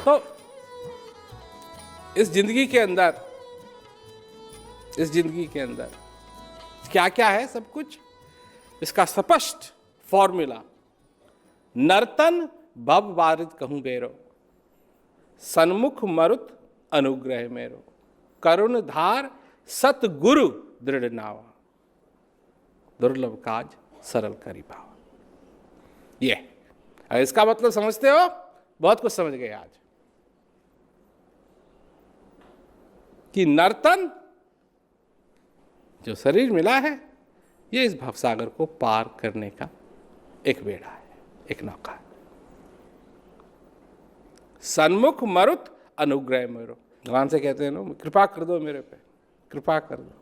तो इस जिंदगी के अंदर क्या क्या है सब कुछ, इसका स्पष्ट फॉर्मूला, नर्तन भव बारिद कहूं बेरो, सन्मुख मरुत अनुग्रह मेरो, करुण धार सतगुरु दृढ़ नावा, दुर्लभ काज सरल करी भावा। ये इसका मतलब समझते हो, बहुत कुछ समझ गए आज कि नर्तन जो शरीर मिला है ये इस भवसागर को पार करने का एक बेड़ा है, एक नौका है। सन्मुख मरुत अनुग्रह मेरो, भगवान से कहते हैं ना, कृपा कर दो मेरे पे, कृपा कर दो,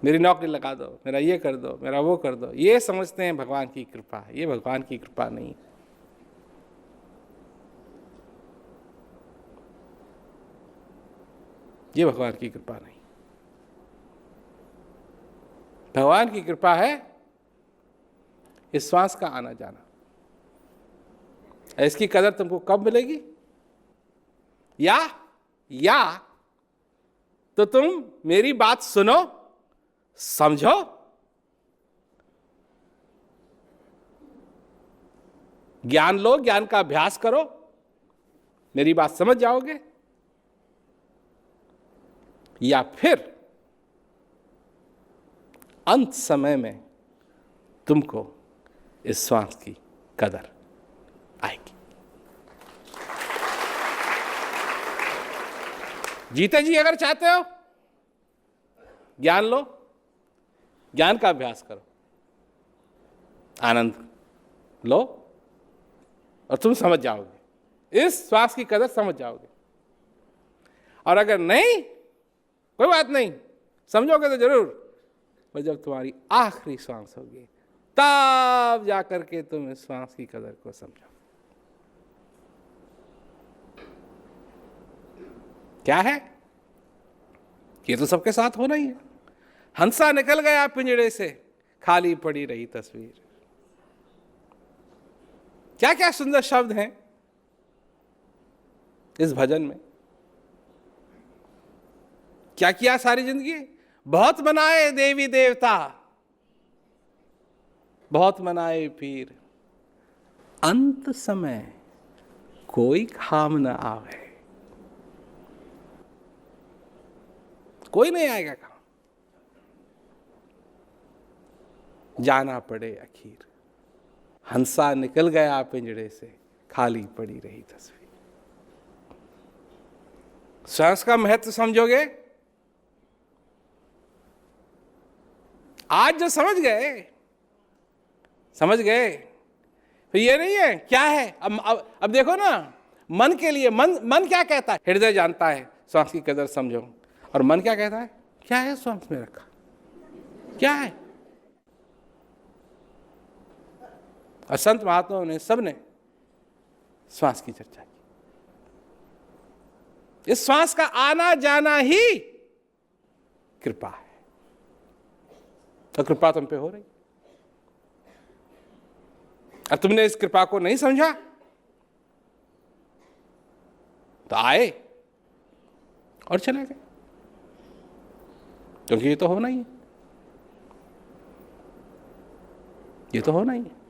मेरी नौकरी लगा दो, मेरा ये कर दो, मेरा वो कर दो। ये समझते हैं भगवान की कृपा है, ये भगवान की कृपा नहीं है। ये भगवान की कृपा नहीं, भगवान की कृपा है इस श्वास का आना जाना। इसकी कदर तुमको कब मिलेगी? या तो तुम मेरी बात सुनो, समझो, ज्ञान लो, ज्ञान का अभ्यास करो, मेरी बात समझ जाओगे, या फिर अंत समय में तुमको इस श्वास की कदर आएगी। जीते जी अगर चाहते हो, ज्ञान लो, ज्ञान का अभ्यास करो, आनंद लो और तुम समझ जाओगे, इस श्वास की कदर समझ जाओगे। और अगर नहीं, कोई बात नहीं, समझोगे तो जरूर, पर जब तुम्हारी आखिरी श्वास होगी तब जाकर के तुम इस श्वास की कदर को समझो। क्या है? ये तो सबके साथ होना ही है। हंसा निकल गया पिंजड़े से, खाली पड़ी रही तस्वीर। क्या क्या सुंदर शब्द हैं इस भजन में। क्या किया सारी जिंदगी? बहुत मनाए देवी देवता, बहुत मनाए पीर, अंत समय कोई काम न आवे। कोई नहीं आएगा काम, जाना पड़े आखिर। हंसा निकल गया पिंजड़े से, खाली पड़ी रही तस्वीर। श्वास का महत्व समझोगे? आज जो समझ गए तो ये नहीं है क्या है। अब देखो ना, मन के लिए मन क्या कहता है? हृदय जानता है, श्वास की कदर समझो। और मन क्या कहता है? क्या है श्वास में रखा, क्या है? और संत महात्माओं ने, सबने श्वास की चर्चा की। इस श्वास का आना जाना ही कृपा है, तो कृपा तुम पे हो रही। और तुमने इस कृपा को नहीं समझा तो आए और चले गए, क्योंकि ये तो होना ही है, ये तो होना ही है।